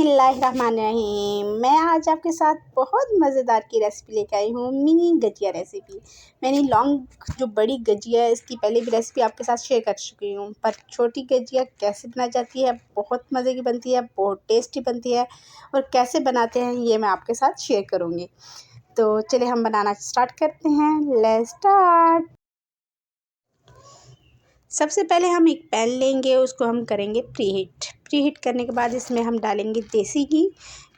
बिस्मिल्लाहिर्रहमानिर्रहीम। मैं आज आपके साथ बहुत मज़ेदार की रेसिपी लेकर आई हूँ, मिनी गजिया रेसिपी। मैंने लॉन्ग जो बड़ी गजिया है इसकी पहले भी रेसिपी आपके साथ शेयर कर चुकी हूँ, पर छोटी गजिया कैसे बनाई जाती है, बहुत मज़े की बनती है, बहुत टेस्टी बनती है और कैसे बनाते हैं ये मैं आपके साथ शेयर करूँगी। तो चलिए हम बनाना स्टार्ट करते हैं। Let's start. सबसे पहले हम एक पैन लेंगे, उसको हम करेंगे प्रीहीट करने के बाद इसमें हम डालेंगे देसी घी।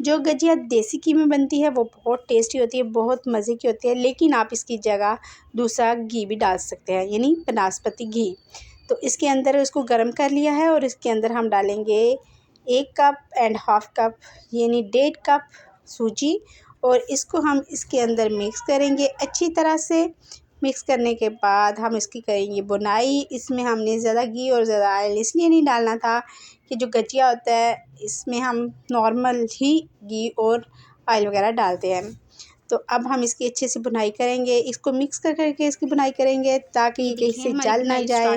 जो गजिया देसी घी में बनती है वो बहुत टेस्टी होती है, बहुत मज़े की होती है, लेकिन आप इसकी जगह दूसरा घी भी डाल सकते हैं, यानी बनास्पति घी। तो इसके अंदर उसको गर्म कर लिया है और इसके अंदर हम डालेंगे 1 कप एंड हाफ कप यानी 1.5 कप सूजी और इसको हम इसके अंदर मिक्स करेंगे अच्छी तरह से। मिक्स करने के बाद हम इसकी करेंगे बुनाई। इसमें हमने ज़्यादा घी और ज़्यादा ऑयल इसलिए नहीं डालना था कि जो गजिया होता है इसमें हम नॉर्मल ही घी और ऑयल वगैरह डालते हैं। तो अब हम इसकी अच्छे से बुनाई करेंगे, इसको मिक्स कर करके इसकी बुनाई करेंगे ताकि ये कहीं से जल ना जाए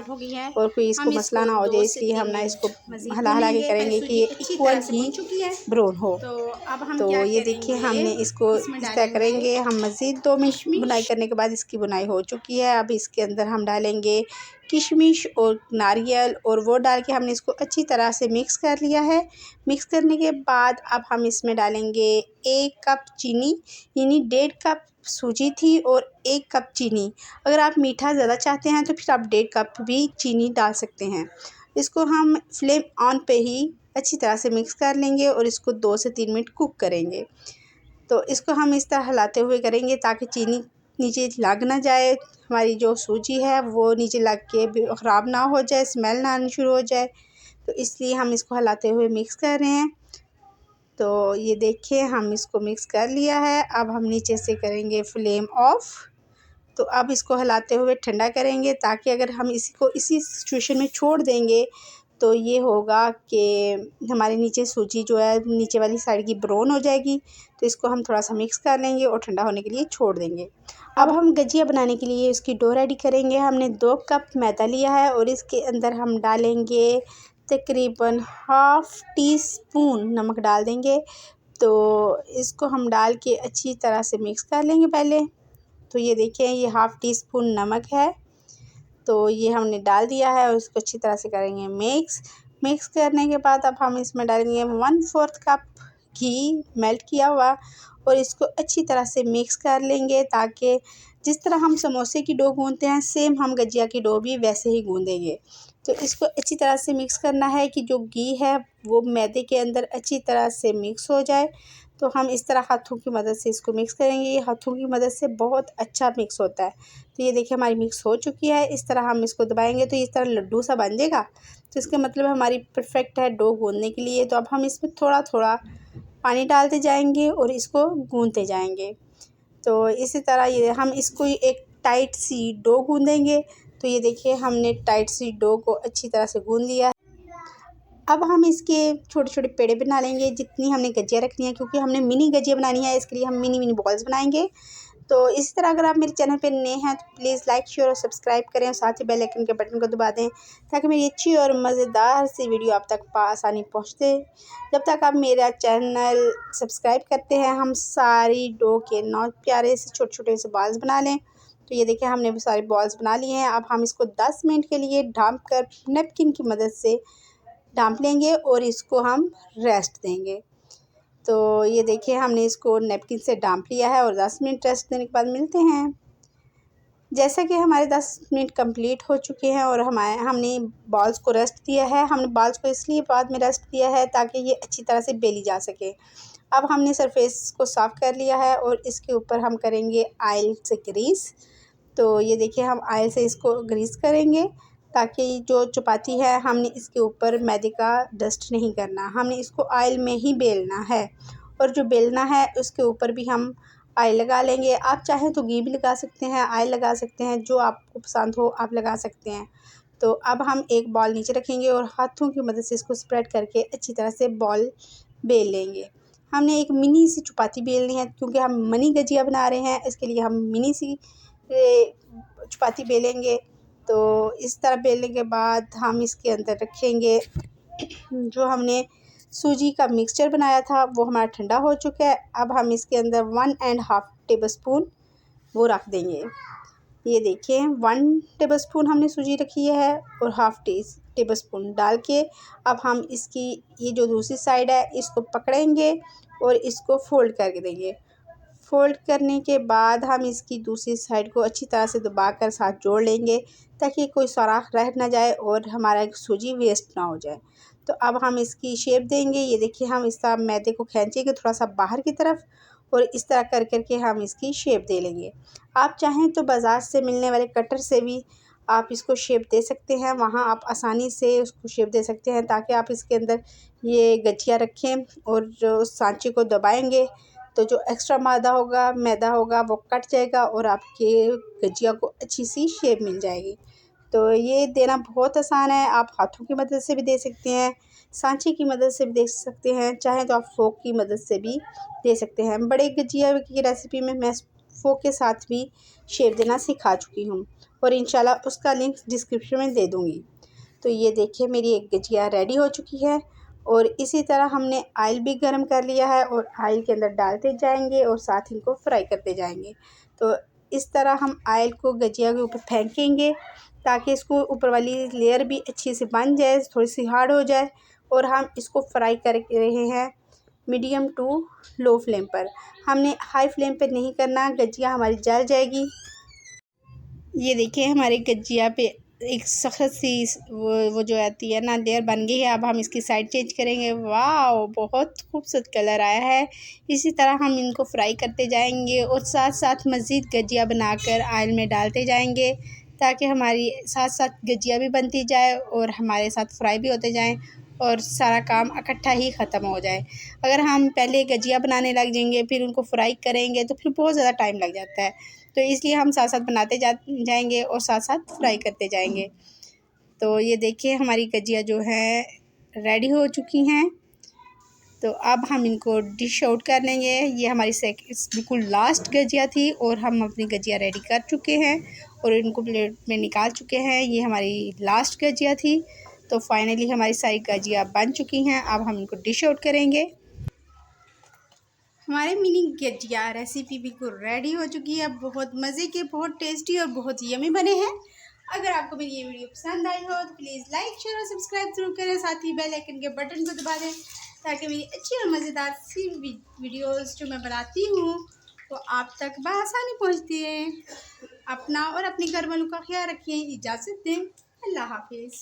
और कोई इसको मसला ना हो जाए, इसलिए हम ना इसको हिला के करेंगे कि ये इक्वल ही ब्राउन हो। तो ये देखिए हमने इसको इस तरह करेंगे। हम मज़ीद 2 मिनट बुनाई करने के बाद इसकी बुनाई हो चुकी है। अब इसके अंदर हम डालेंगे किशमिश और नारियल और वो डाल के हमने इसको अच्छी तरह से मिक्स कर लिया है। मिक्स करने के बाद अब हम इसमें डालेंगे 1 कप चीनी, यानी 1.5 कप सूजी थी और 1 कप चीनी। अगर आप मीठा ज़्यादा चाहते हैं तो फिर आप 1.5 कप भी चीनी डाल सकते हैं। इसको हम फ्लेम ऑन पे ही अच्छी तरह से मिक्स कर लेंगे और इसको 2 से 3 मिनट कुक करेंगे। तो इसको हम इस तरह हिलाते हुए करेंगे ताकि चीनी नीचे लग ना जाए, हमारी जो सूजी है वो नीचे लग के ख़राब ना हो जाए, स्मेल ना आनी शुरू हो जाए। तो इसलिए हम इसको हिलाते हुए मिक्स कर रहे हैं। तो ये देखिए हम इसको मिक्स कर लिया है। अब हम नीचे से करेंगे फ्लेम ऑफ। तो अब इसको हिलाते हुए ठंडा करेंगे ताकि अगर हम इसी सिचुएशन में छोड़ देंगे तो ये होगा कि हमारे नीचे सूजी जो है नीचे वाली साइड की ब्राउन हो जाएगी। तो इसको हम थोड़ा सा मिक्स कर लेंगे और ठंडा होने के लिए छोड़ देंगे। अब हम गजिया बनाने के लिए इसकी डो रेडी करेंगे। हमने 2 कप मैदा लिया है और इसके अंदर हम डालेंगे तकरीबन हाफ़ टी स्पून नमक डाल देंगे। तो इसको हम डाल के अच्छी तरह से मिक्स कर लेंगे पहले। तो ये देखिए ये हाफ़ टी स्पून नमक है, तो ये हमने डाल दिया है और इसको अच्छी तरह से करेंगे मिक्स करने के बाद अब हम इसमें डालेंगे 1/4 कप घी मेल्ट किया हुआ और इसको अच्छी तरह से मिक्स कर लेंगे ताकि जिस तरह हम समोसे की डो गूँथते हैं सेम हम गजिया की डो भी वैसे ही गूँधेंगे। तो इसको अच्छी तरह से मिक्स करना है कि जो घी है वो मैदे के अंदर अच्छी तरह से मिक्स हो जाए। तो हम इस तरह हाथों की मदद से इसको मिक्स करेंगे, ये हाथों की मदद से बहुत अच्छा मिक्स होता है। तो ये देखिए हमारी मिक्स हो चुकी है। इस तरह हम इसको दबाएंगे तो इस तरह लड्डू सा बन जाएगा। तो इसका मतलब हमारी परफेक्ट है डो गूँधने के लिए। तो अब हम इसमें थोड़ा थोड़ा पानी डालते जाएंगे और इसको गूँधते जाएंगे। तो इसी तरह ये हम इसको एक टाइट सी डो गूँधेंगे। तो ये देखिए हमने टाइट सी डो को अच्छी तरह से गूँध लिया। अब हम इसके छोटे छोटे पेड़े बना लेंगे जितनी हमने गजिया रखनी है, क्योंकि हमने मिनी गजिया बनानी है, इसके लिए हम मिनी बॉल्स बनाएंगे। तो इसी तरह अगर आप मेरे चैनल पे नए हैं तो प्लीज़ लाइक शेयर और सब्सक्राइब करें और साथ ही बेल आइकन के बटन को दबा दें ताकि मेरी अच्छी और मज़ेदार सी वीडियो आप तक आसानी पहुँचते। जब तक आप मेरा चैनल सब्सक्राइब करते हैं हम सारी डो के 9 प्यारे से छोटे छोटे से बॉल्स बना लें। तो ये देखिए हमने सारे बॉल्स बना लिए हैं। अब हम इसको 10 मिनट के लिए ढाँप कर नैपकिन की मदद से ढाँप लेंगे और इसको हम रेस्ट देंगे। तो ये देखिए हमने इसको नैपकिन से ढाँप लिया है और 10 मिनट रेस्ट देने के बाद मिलते हैं। जैसा कि हमारे 10 मिनट कंप्लीट हो चुके हैं और हमने बॉल्स को रेस्ट दिया है। हमने बॉल्स को इसलिए बाद में रेस्ट दिया है ताकि ये अच्छी तरह से बेली जा सके। अब हमने सरफेस को साफ़ कर लिया है और इसके ऊपर हम करेंगे ऑयल से ग्रीस। तो ये देखिए हम ऑयल से इसको ग्रीस करेंगे ताकि जो चपाती है हमने इसके ऊपर मैदे का डस्ट नहीं करना, हमने इसको ऑयल में ही बेलना है। और जो बेलना है उसके ऊपर भी हम ऑयल लगा लेंगे। आप चाहें तो घी भी लगा सकते हैं, ऑयल लगा सकते हैं, जो आपको पसंद हो आप लगा सकते हैं। तो अब हम एक बॉल नीचे रखेंगे और हाथों की मदद से इसको स्प्रेड करके अच्छी तरह से बॉल बेल लेंगे। हमने एक मिनी सी चपाती बेलनी है क्योंकि हम मिनी गजिया बना रहे हैं, इसके लिए हम मिनी सी चपाती बेलेंगे। तो इस तरह बेलने के बाद हम इसके अंदर रखेंगे जो हमने सूजी का मिक्सचर बनाया था वो हमारा ठंडा हो चुका है। अब हम इसके अंदर 1.5 टेबलस्पून वो रख देंगे। ये देखिए 1 टेबलस्पून हमने सूजी रखी है और हाफ़ टेबलस्पून डाल के अब हम इसकी ये जो दूसरी साइड है इसको पकड़ेंगे और इसको फ़ोल्ड करके देंगे। फ़ोल्ड करने के बाद हम इसकी दूसरी साइड को अच्छी तरह से दबाकर साथ जोड़ लेंगे ताकि कोई सुराख रह ना जाए और हमारा सूजी वेस्ट ना हो जाए। तो अब हम इसकी शेप देंगे। ये देखिए हम इस तरह मैदे को खींचेंगे थोड़ा सा बाहर की तरफ और इस तरह कर के हम इसकी शेप दे लेंगे। आप चाहें तो बाज़ार से मिलने वाले कटर से भी आप इसको शेप दे सकते हैं, वहाँ आप आसानी से उसको शेप दे सकते हैं ताकि आप इसके अंदर ये गठिया रखें और जो सांचे को दबाएंगे तो जो एक्स्ट्रा मैदा होगा वो कट जाएगा और आपके गजिया को अच्छी सी शेप मिल जाएगी। तो ये देना बहुत आसान है। आप हाथों की मदद से भी दे सकते हैं, सांचे की मदद से भी दे सकते हैं, चाहे तो आप फोक की मदद से भी दे सकते हैं। बड़े गजिया की रेसिपी में मैं फोक के साथ भी शेप देना सिखा चुकी हूँ और इंशाल्लाह उसका लिंक डिस्क्रिप्शन में दे दूँगी। तो ये देखिए मेरी एक गजिया रेडी हो चुकी है और इसी तरह हमने ऑयल भी गर्म कर लिया है और ऑयल के अंदर डालते जाएंगे और साथ इनको फ्राई करते जाएंगे। तो इस तरह हम ऑयल को गजिया के ऊपर फेंकेंगे ताकि इसको ऊपर वाली लेयर भी अच्छी से बन जाए, थोड़ी सी हार्ड हो जाए और हम इसको फ्राई कर रहे हैं मीडियम टू लो फ्लेम पर। हमने हाई फ्लेम पर नहीं करना, गजिया हमारी जल जाएगी। ये देखिए हमारे गजिया पे एक सख्त सी वो जो आती है ना लेयर बन गई है। अब हम इसकी साइड चेंज करेंगे। वाह बहुत खूबसूरत कलर आया है। इसी तरह हम इनको फ्राई करते जाएंगे और साथ साथ मज़ीद गजिया बनाकर ऑयल में डालते जाएंगे ताकि हमारी साथ साथ गजिया भी बनती जाए और हमारे साथ फ्राई भी होते जाएं और सारा काम इकट्ठा ही ख़त्म हो जाए। अगर हम पहले गजिया बनाने लग जाएंगे फिर उनको फ्राई करेंगे तो फिर बहुत ज़्यादा टाइम लग जाता है। तो इसलिए हम साथ साथ बनाते जाएंगे और साथ साथ फ्राई करते जाएंगे। तो ये देखिए हमारी गजिया जो है रेडी हो चुकी हैं। तो अब हम इनको डिश आउट कर लेंगे। ये हमारी बिल्कुल लास्ट गजिया थी और हम अपनी गजिया रेडी कर चुके हैं और इनको प्लेट में निकाल चुके हैं। ये हमारी लास्ट गजिया थी। तो फाइनली हमारी सारी गजिया बन चुकी हैं। अब हम इनको डिश आउट करेंगे। हमारे मिनी गजिया रेसिपी बिल्कुल रेडी हो चुकी है। बहुत मज़े के, बहुत टेस्टी और बहुत यमी बने हैं। अगर आपको मेरी ये वीडियो पसंद आई हो तो प्लीज़ लाइक शेयर और सब्सक्राइब ज़रूर करें। साथ ही बेल आइकन के बटन को दबा दें ताकि मेरी अच्छी और मज़ेदार सी वीडियोज़ जो मैं बनाती हूँ वो आप तक बआसानी पहुँचती है। अपना और अपने घर वालों का ख्याल रखें। इजाज़त दें। अल्लाह हाफिज़।